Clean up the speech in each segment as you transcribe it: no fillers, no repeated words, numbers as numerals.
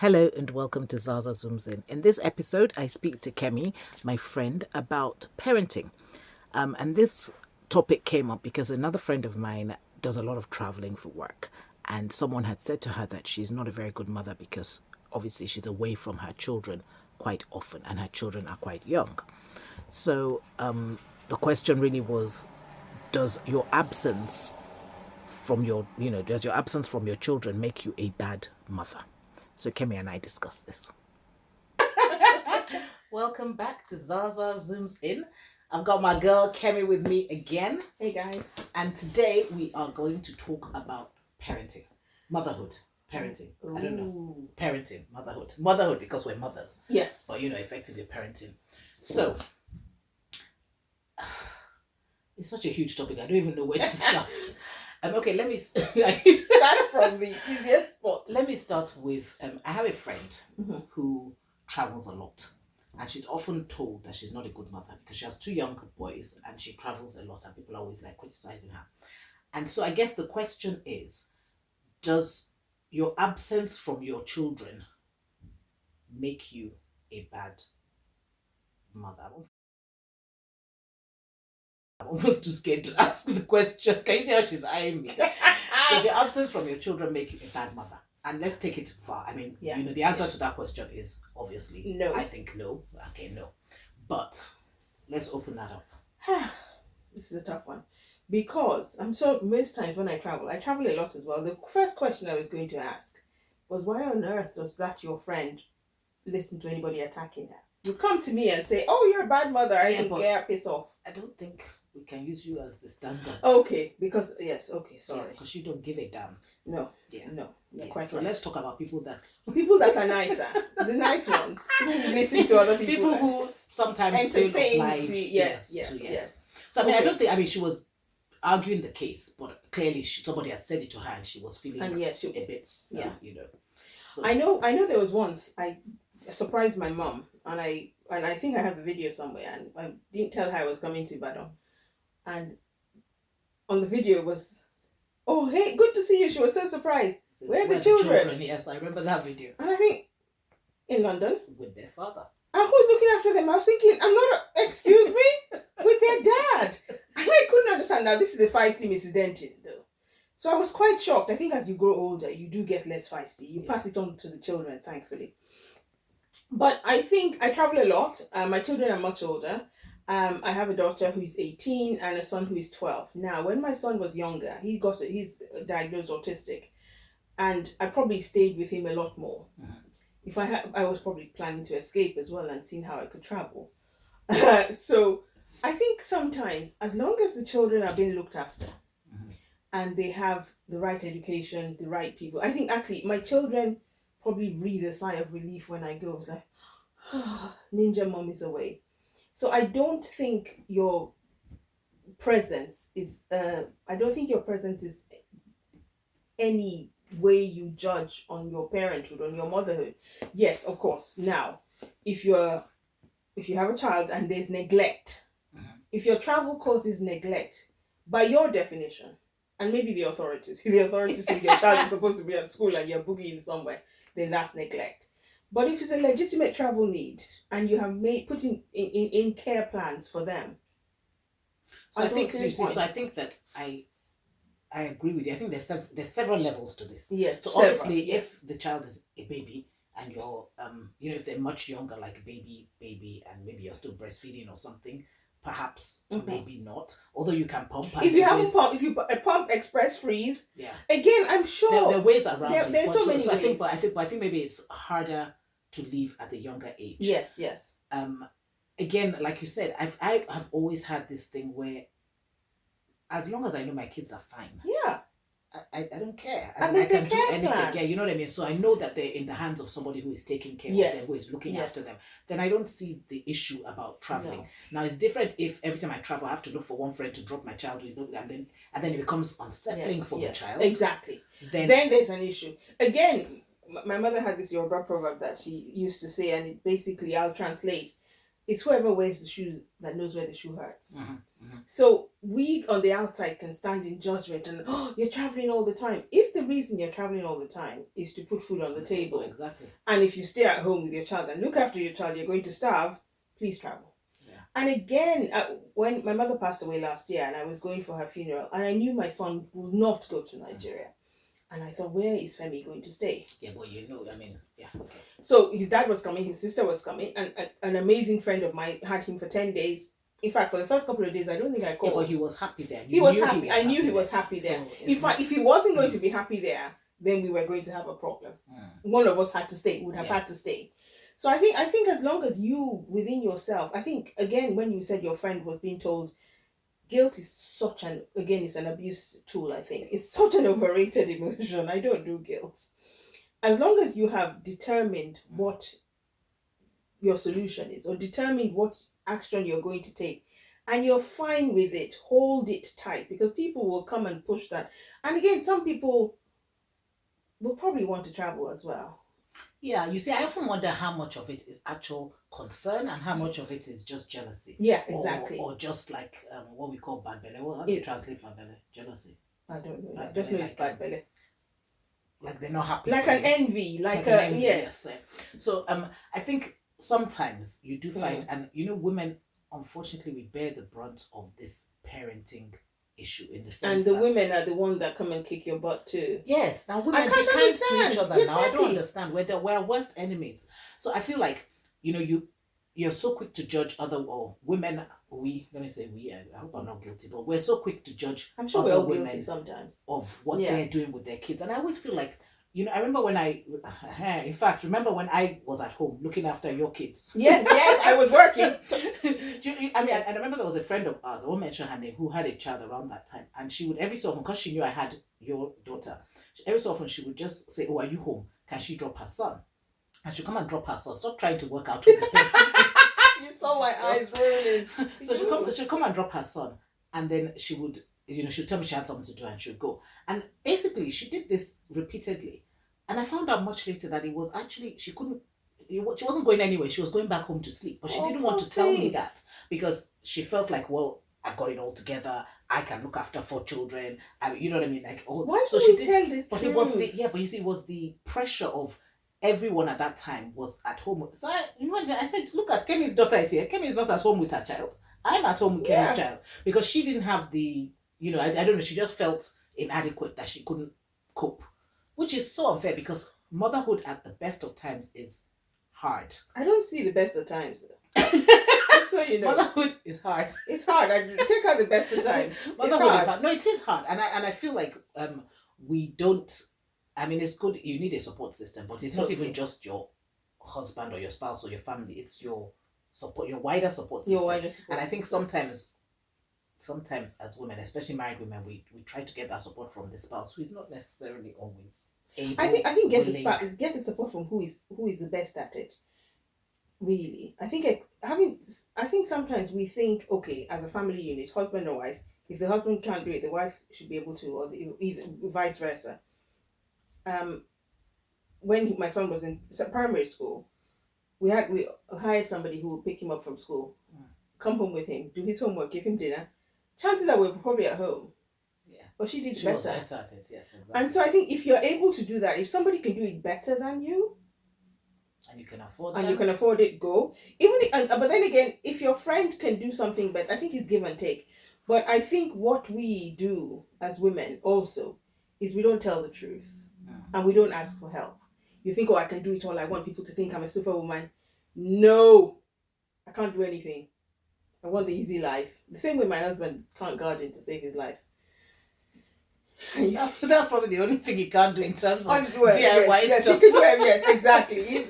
Hello and welcome to Zasaa Zooms In. In this episode, I speak to Kemi, my friend, about parenting. And this topic came up because another friend of mine does a lot of traveling for work. And someone had said to her that she's not a very good mother because obviously she's away from her children quite often and her children are quite young. So the question really was, does your absence from does your absence from your children make you a bad mother? So Kemi and I discussed this. Welcome back to Zasaa Zooms In. I've got my girl Kemi with me again. Hey guys. And today we are going to talk about parenting. Motherhood. Parenting. Ooh. I don't know. Parenting. Motherhood. Motherhood because we're mothers. Yeah. But effectively parenting. So it's such a huge topic. I don't even know where to start. Okay, let me start from the easiest spot. Let me start with, I have a friend who travels a lot. And she's often told that she's not a good mother because she has two young boys and she travels a lot and people are always criticizing her. And so I guess the question is, does your absence from your children make you a bad mother? I'm almost too scared to ask the question. Can you see how she's eyeing me? Does your absence from your children make you a bad mother? And let's take it far. I mean, the answer to that question is obviously no. I think no. Okay, no. But let's open that up. This is a tough one. Because most times when I travel a lot as well. The first question I was going to ask was, why on earth does that your friend listen to anybody attacking her? You come to me and say, oh, you're a bad mother. I think piss off. I don't think we can use you as the standard. Okay, because sorry. Because you don't give a damn. No. Quite so right. Let's talk about people that are nicer. The nice ones who listen to other people. People who sometimes entertain feel obliged. Yes. So I mean, I don't think. She was arguing the case, but clearly somebody had said it to her, and she was feeling a bit. So. I know. There was once I surprised my mom, and I think I have the video somewhere, and I didn't tell her I was coming to Ibadan, and on the video was, oh hey, good to see you. She was so surprised. Where are the children? Yes, I remember that video. And I think in London with their father. And who's looking after them? I was thinking, excuse me, with their dad. And I couldn't understand. Now this is the feisty Mrs. Denton, though. So I was quite shocked. I think as you grow older, you do get less feisty. You pass it on to the children, thankfully. But I think I travel a lot. My children are much older. I have a daughter who's 18 and a son who is 12. Now, when my son was younger, he's diagnosed autistic. And I probably stayed with him a lot more. If I was probably planning to escape as well and seeing how I could travel. So I think sometimes, as long as the children are being looked after and they have the right education, the right people, I think actually my children probably breathe a sigh of relief when I go. It's like, Ninja mom is away. So I don't think your presence is any way you judge on your parenthood, on your motherhood. Yes, of course. Now, if you have a child and there's neglect, if your travel causes neglect, by your definition, and maybe the authorities, if the authorities think your child is supposed to be at school and you're boogieing somewhere, then that's neglect. But if it's a legitimate travel need and you have put in care plans for them, so I think that I agree with you. I think there's several levels to this. Yes. So obviously, if the child is a baby and you're, if they're much younger, like baby, and maybe you're still breastfeeding or something, perhaps maybe not. Although you can pump. If you haven't pumped, if you pump express freeze, Again, I'm sure there are ways around it. There's so many ways. I think maybe it's harder to leave at a younger age. Yes. Again, like you said, I have always had this thing where, as long as I know my kids are fine. Yeah. I don't care. And there's I can a do care anything. plan. Yeah, you know what I mean? So I know that they're in the hands of somebody who is taking care of them, who is looking after them. Then I don't see the issue about traveling. No. Now it's different if every time I travel I have to look for one friend to drop my child with, and then it becomes unsettling for the child. Exactly. Then there's an issue. Again, my mother had this Yoruba proverb that she used to say, and it basically, I'll translate. it's whoever wears the shoe that knows where the shoe hurts. Mm-hmm. So we on the outside can stand in judgment and, oh, you're traveling all the time. If the reason you're traveling all the time is to put food on the table, exactly, and if you stay at home with your child and look after your child, you're going to starve, please travel. Yeah. And again, when my mother passed away last year and I was going for her funeral, and I knew my son would not go to Nigeria. And I thought, where is Femi going to stay? Yeah, but yeah, okay. So his dad was coming, his sister was coming, and an amazing friend of mine had him for 10 days. In fact, for the first couple of days, I don't think I called. Yeah, but he was happy there. He was happy. I knew he was happy there. So if he wasn't going to be happy there, then we were going to have a problem. One of us had to stay, would have had to stay. So I think as long as you, within yourself, I think, again, when you said your friend was being told, guilt is it's an abuse tool, I think. It's such an overrated emotion. I don't do guilt. As long as you have determined what your solution is, or determined what action you're going to take, and you're fine with it, hold it tight, because people will come and push that. And again, some people will probably want to travel as well. Yeah, you see, I often wonder how much of it is actual concern and how much of it is just jealousy. Yeah, exactly. Or just like what we call bad belly. Well, how do you translate bad belly? Jealousy. I don't know. I just know it's bad belly. Like they're not happy. Like an envy. Like an envy, yes. So I think sometimes you do find, and women, unfortunately, we bear the brunt of this parenting issue in the sense and the women are the ones that come and kick your butt too. Yes, now women I can't be kind understand. to each other Exactly. now. I don't understand. We're worst enemies. So I feel like you're so quick to judge other women. Let me say we. I hope I'm not guilty, but we're so quick to judge. I'm sure we're all guilty sometimes of what they're doing with their kids, and I always feel like. I remember when when I was at home looking after your kids. Yes, I was working. And I remember there was a friend of ours, I won't mention her name, who had a child around that time. And she would every so often, because she knew I had your daughter, every so often she would just say, "Oh, are you home? Can she drop her son?" And she'd come and drop her son. Stop trying to work out with the person. You saw my eyes rolling. So she'd come and drop her son. And then she would, she'd tell me she had something to do and she'd go. And basically, she did this repeatedly. And I found out much later that it was actually, she wasn't going anywhere. She was going back home to sleep. But she didn't want to tell me that because she felt like, well, I've got it all together. I can look after 4 children. You know what I mean? Like, why so she did tell the but truth? it was but you see, it was the pressure of everyone at that time was at home. So I said, look at Kemi's daughter is here. Kemi is not at home with her child. I'm at home with Kemi's child because she didn't have the, I don't know, she just felt inadequate that she couldn't cope, which is so unfair because motherhood at the best of times is hard. I don't see the best of times. So motherhood is hard. It's hard. I take out the best of times. Motherhood is hard. No, it is hard, and I feel like we don't. I mean, it's good. You need a support system, but it's not even just your husband or your spouse or your family. It's your support, your wider support system. And I think sometimes as women, especially married women, we try to get that support from the spouse, who is not necessarily always able. I think get the support from who is the best at it. Really, I think sometimes we think, okay, as a family unit, husband or wife, if the husband can't do it, the wife should be able to, or either vice versa. When my son was in primary school, we hired somebody who would pick him up from school, come home with him, do his homework, give him dinner. Chances are we're probably at home. Yeah. But she did better. Was better at it, yes, exactly. And so I think if you're able to do that, if somebody can do it better than you, and you can afford it, go. But then again, if your friend can do something better, I think it's give and take. But I think what we do as women also is we don't tell the truth. And we don't ask for help. You think, I can do it all. I want people to think I'm a superwoman. No, I can't do anything. I want the easy life. The same way my husband can't garden to save his life. That's probably the only thing he can't do in terms of DIY Yes, stuff. yes, exactly.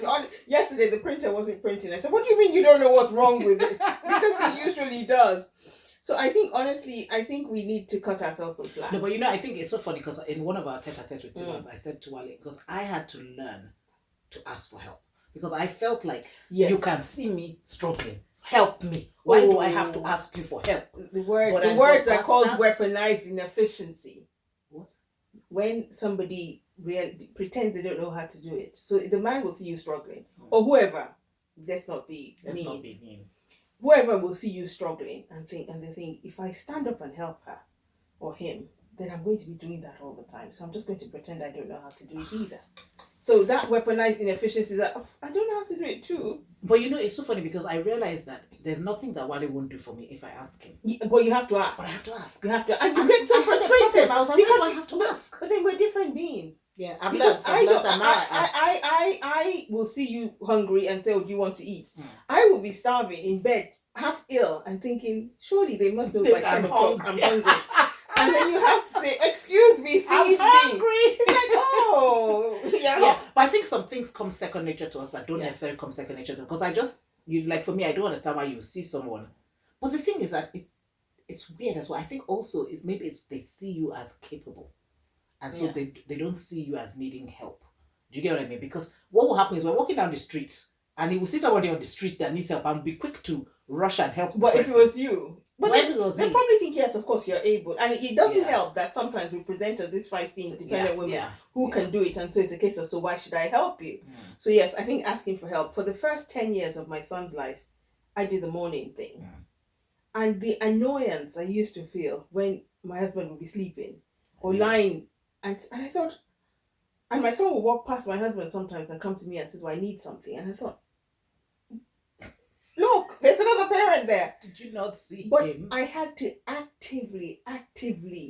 Yesterday the printer wasn't printing. I said, what do you mean you don't know what's wrong with it? Because he usually does. So I think, honestly, we need to cut ourselves some slack. No, but I think it's so funny because in one of our tete-a-tete with Timas, I said to Wale, because I had to learn to ask for help. Because I felt like, you can see me struggling. Help me. Why do I have to ask you for help? The words are called weaponized inefficiency. What? When somebody pretends they don't know how to do it. So the man will see you struggling. Or whoever. Let's not be mean. whoever will see you struggling and they think, if I stand up and help her or him, then I'm going to be doing that all the time. So I'm just going to pretend I don't know how to do it either. So that weaponized inefficiency, that I don't know how to do it too. But it's so funny because I realize that there's nothing that Wale won't do for me if I ask him. But you have to ask. But I have to ask. You have to, and you get so frustrated I was like, because I have to ask. But then we're different beings. Yeah, I will see you hungry and say, "Oh, do you want to eat?" I will be starving in bed, half ill, and thinking, surely they must know by 10 o'clock I'm hungry. And then you have to say, "Excuse me, feed I'm me." hungry. It's like, oh, yeah. But I think some things come second nature to us that don't Yeah. necessarily come second nature to them. Because for me, I don't understand why you see someone. But the thing is that it's weird as well. I think also maybe they see you as capable. And so they don't see you as needing help. Do you get what I mean? Because what will happen is we're walking down the street and he will see somebody on the street that needs help and be quick to rush and help. But if it was you, but if it was they me, probably think, yes, of course you're able. And it doesn't help that sometimes we present as this feisty independent women who can do it. And so it's a case of, so why should I help you? So yes, I think asking for help. For the first 10 years of my son's life, I did the morning thing. And the annoyance I used to feel when my husband would be sleeping or lying. And I thought, and my son would walk past my husband sometimes and come to me and says, well, I need something. And I thought, look, there's another parent there. Did you not see but him? I had to actively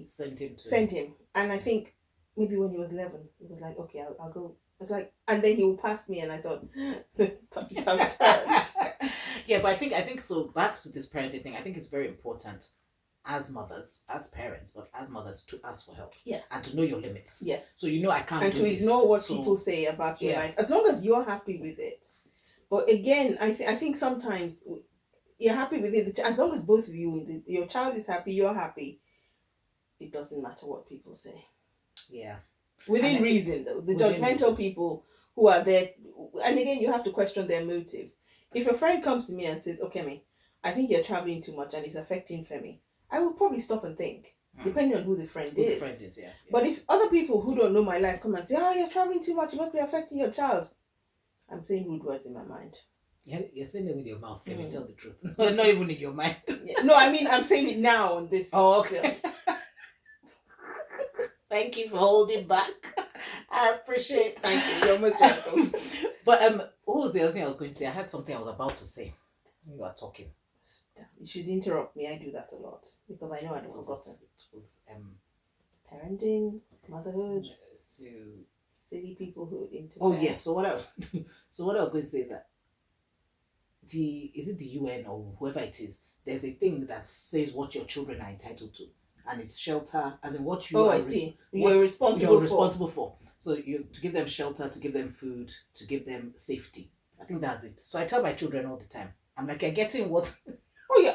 send him. And I think maybe when he was 11, it was like, okay, I'll go. It's like, and then he will pass me and I thought, the times have turned. Yeah, but I think so. Back to this parenting thing, I think it's very important as mothers, as parents, but as mothers to ask for help. Yes. And to know your limits. Yes. So I can't and do to this. ignore what people say about your life, as long as you're happy with it. But again, I think sometimes you're happy with it. As long as both of you, your child is happy, you're happy. It doesn't matter what people say. Yeah. Within reason, though. The judgmental people who are there, and again, you have to question their motive. If a friend comes to me and says, "Okay, me, I think you're traveling too much and it's affecting Femi," I will probably stop and think, depending on who the friend is. The friend is, yeah. But if other people who don't know my life come and say, "Oh, you're traveling too much, it must be affecting your child," I'm saying rude words in my mind. Yeah, you're saying it with your mouth. Can you tell the truth? Not even in your mind. No, I mean, I'm saying it now on this. Oh, okay. Thank you for holding back. I appreciate it. Thank you. You're most welcome. But what was the other thing I was going to say? I had something I was about to say. You are talking. You should interrupt me. I do that a lot because I know I've forgotten. It was parenting, motherhood, silly people who interfere. Oh yes. So what I was going to say is that is it the UN or whoever it is? There's a thing that says what your children are entitled to, and it's shelter, as in what you are. I see. You're responsible for. So you to give them shelter, to give them food, to give them safety. I think that's it. So I tell my children all the time. I'm like, you're getting what? Oh yeah,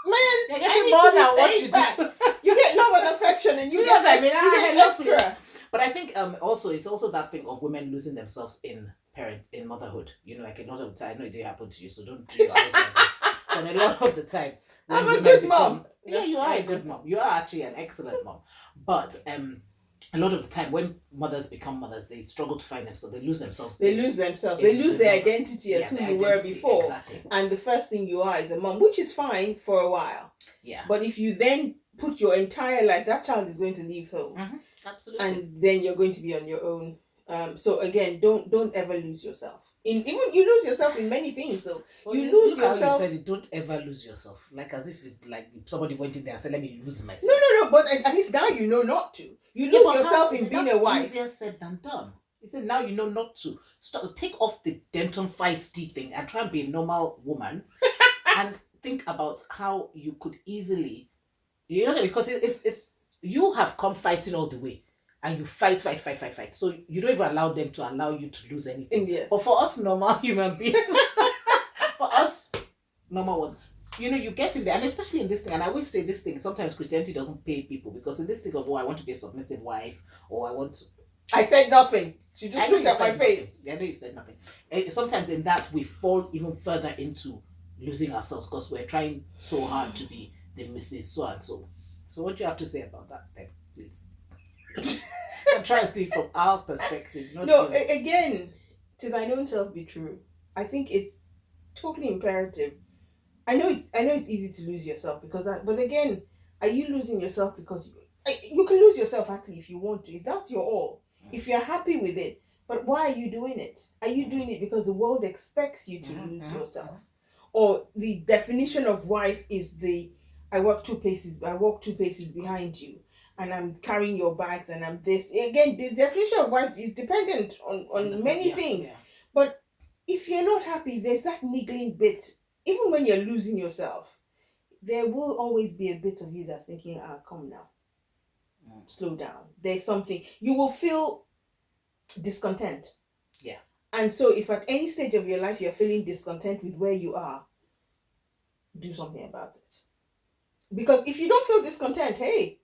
man, you're getting more than what you do. You get love and affection, and you get extra. But I think also it's also that thing of women losing themselves in motherhood. Like a lot of the time, I know it didn't happen to you, so don't do that. But a lot of the time, I'm a good mom. Yeah, you are a good mom. You are actually an excellent mom. But a lot of the time when mothers become mothers, they struggle to find themselves. They lose themselves. They lose their identity as who you were before. Exactly. And the first thing you are is a mom, which is fine for a while. Yeah. But if you then put your entire life, that child is going to leave home. Mm-hmm. Absolutely. And then you're going to be on your own. So again, don't ever lose yourself. Even you lose yourself in many things. So well, you lose yourself. How you said it, don't ever lose yourself. Like as if it's like somebody went in there and said, "Let me lose myself." No. But at least now you know not to. You lose yourself in being a wife. Easier said than done. He said, "Now you know not to. Stop. Take off the Denton feisty thing and try and be a normal woman, and think about how you could easily, because it's you have come fighting all the way." And you fight. So you don't even allow them to allow you to lose anything. Yes. But for us normal human beings, for us normal ones, you get in there, and especially in this thing, and I always say this thing, sometimes Christianity doesn't pay people, because in this thing of, I want to be a submissive wife, or I want to... I said nothing. She just looked at my face. I know you said nothing. Sometimes in that, we fall even further into losing ourselves, because we're trying so hard to be the Mrs. So and so. So what do you have to say about that then, please? I'm trying to see from our perspective. Again, to thine own self be true. I think it's totally imperative I know it's easy to lose yourself because that. But again, are you losing yourself because you can lose yourself actually if you want to. If that's your all, if you're happy with it. But why are you doing it? Are you doing it because the world expects you to lose yourself, or the definition of wife is I walk 2 paces behind you, and I'm carrying your bags, and I'm this. Again, the definition of wife is dependent on many things. Yeah. But if you're not happy, there's that niggling bit. Even when you're losing yourself, there will always be a bit of you that's thinking, come now, slow down. There's something. You will feel discontent. Yeah. And so if at any stage of your life you're feeling discontent with where you are, do something about it. Because if you don't feel discontent, hey,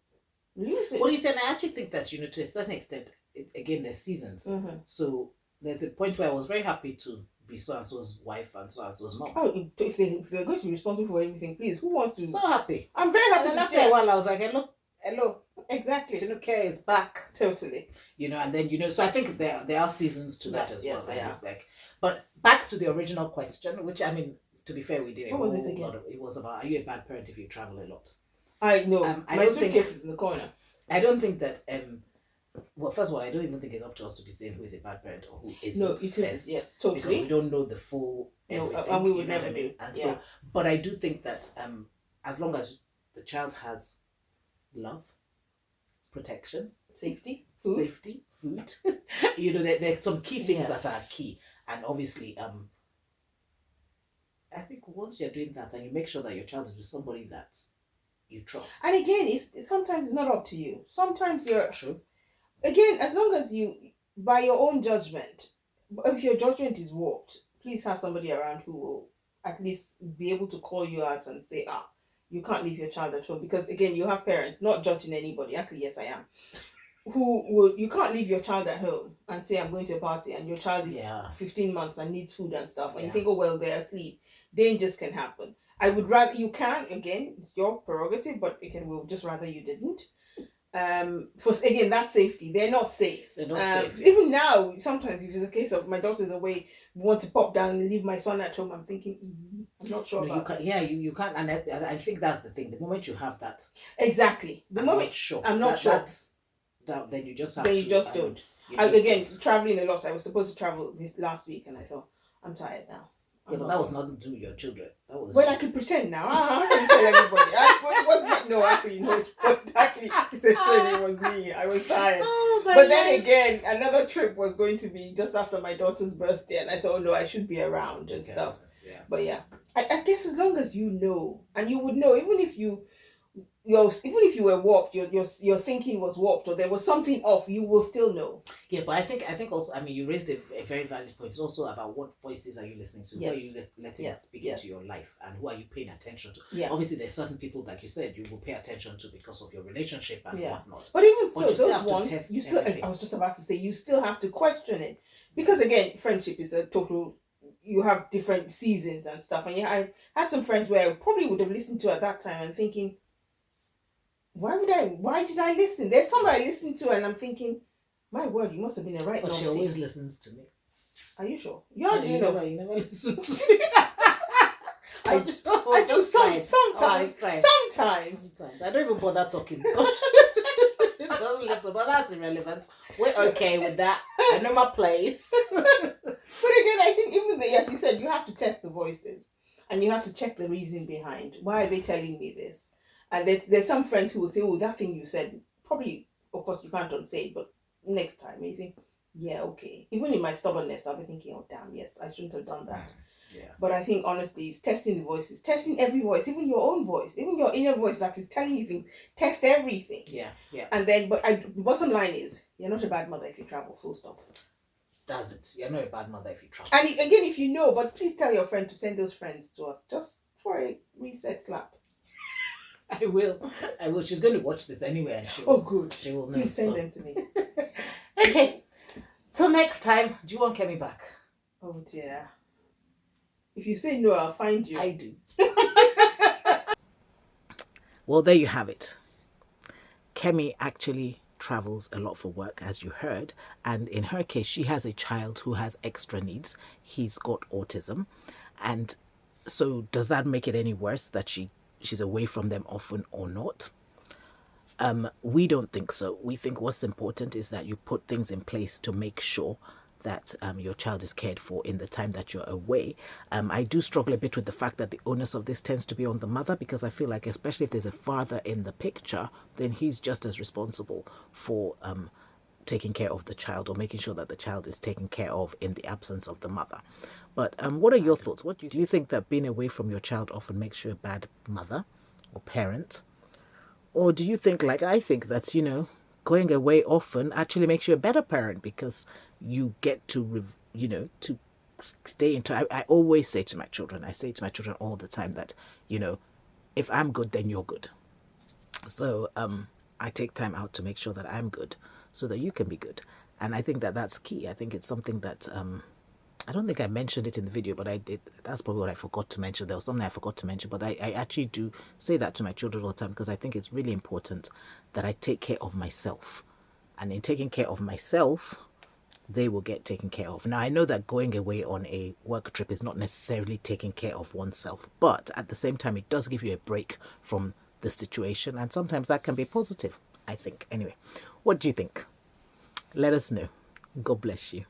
lose it. What do you say? And I actually think that, to a certain extent, again, there's seasons. So there's a point where I was very happy to be so-and-so's wife and so-and-so's mom. Oh, if they're going to be responsible for everything, please, who wants to? So happy. I'm very happy And then to after a while, I was like, hello. Exactly. Tinuke is back. Totally. And then, so I think there are seasons to that as well. Yes, But back to the original question, which, I mean, to be fair, we did a What was whole it again? lot of, it was about, are you a bad parent if you travel a lot? I know. I My don't think- suitcase is in the corner. I don't think that, well, first of all, I don't even think it's up to us to be saying who is a bad parent or who isn't. No, it first, is. Yes, because totally. we don't know the full No, everything. and we would you know what never I mean? do. And Yeah. so, but I do think that as long as the child has love, protection, Safety, food, there's some key things that are key. And obviously, I think once you're doing that and you make sure that your child is with somebody that you trust. And again, sometimes it's not up to you. Sometimes you're True. Again, as long as you, by your own judgment, if your judgment is warped, please have somebody around who will at least be able to call you out and say, you can't leave your child at home. Because again, you have parents, not judging anybody, actually, yes, I am, you can't leave your child at home and say, I'm going to a party, and your child is 15 months and needs food and stuff, and you think, oh, well, they're asleep. Dangers can happen. I would rather, again, it's your prerogative, but we'll just rather you didn't. For again, that safety, they're not safe. They're not safe. Even now, sometimes if it's a case of my daughter's away, we want to pop down and leave my son at home, I'm thinking, I'm not sure about it. You can't, and I think that's the thing. The moment you have that, exactly. I'm not sure. Then you just have then to. you just don't. Again, traveling a lot. I was supposed to travel this last week, and I thought, I'm tired now. But that was nothing to do with your children. That was. Well, I could pretend now. I can tell everybody. It wasn't. No, actually, no. But actually, it's a shame it was me. I was tired. Then again, another trip was going to be just after my daughter's birthday, and I thought, oh no, I should be around and stuff. Yeah. But yeah, I guess as long as you know, and you would know, even if you were warped, your thinking was warped, or there was something off, you will still know. Yeah, but I think also, I mean, you raised a very valid point. It's also about what voices are you listening to? Yes. Who are you letting speak into your life, and who are you paying attention to? Yeah. Obviously, there's certain people, like you said, you will pay attention to because of your relationship and whatnot. But even so, you still those have to ones, test you still. everything. I was just about to say, you still have to question it, because again, friendship is a total. You have different seasons and stuff, and I had some friends where I probably would have listened to at that time and thinking, why did I listen? There's some I listened to and I'm thinking, my word, you must have been a right But naughty. she always listens to me. Are you sure? You never listen to me. I do sometimes. I don't even bother talking. It doesn't listen, but that's irrelevant. We're okay with that. I know my place. But again, I think even as you said, you have to test the voices and you have to check the reason behind. Why are they telling me this? And there's some friends who will say, oh, that thing you said, probably, of course, you can't unsay it, but next time, you think, yeah, okay. Even in my stubbornness, I'll be thinking, oh, damn, yes, I shouldn't have done that. Yeah. But I think, honestly, it's testing the voices, testing every voice, even your own voice, even your inner voice that is telling you things, test everything. Yeah. And then, the bottom line is, you're not a bad mother if you travel, full stop. That's it. You're not a bad mother if you travel. And again, if you know, but please tell your friend to send those friends to us, just for a reset slap. I will. She's going to watch this anyway. And good. She will know. Please send them to me. Okay. Till next time. Do you want Kemi back? Oh dear. If you say no, I'll find you. I do. Well, there you have it. Kemi actually travels a lot for work, as you heard. And in her case, she has a child who has extra needs. He's got autism. And So does that make it any worse that she's away from them often or not? We don't think so. We think what's important is that you put things in place to make sure that your child is cared for in the time that you're away. I do struggle a bit with the fact that the onus of this tends to be on the mother, because I feel like, especially if there's a father in the picture, then he's just as responsible for taking care of the child, or making sure that the child is taken care of in the absence of the mother. But what are your thoughts? What do you think that being away from your child often makes you a bad mother or parent? Or do you think, like I think, that, going away often actually makes you a better parent, because you get to, to stay into. I always say to my children, I say to my children all the time that, if I'm good, then you're good. So I take time out to make sure that I'm good so that you can be good. And I think that that's key. I think it's something that I don't think I mentioned it in the video, but I did. That's probably what I forgot to mention. There was something I forgot to mention, but I actually do say that to my children all the time, because I think it's really important that I take care of myself. And in taking care of myself, they will get taken care of. Now, I know that going away on a work trip is not necessarily taking care of oneself, but at the same time, it does give you a break from the situation. And sometimes that can be positive, I think. Anyway, what do you think? Let us know. God bless you.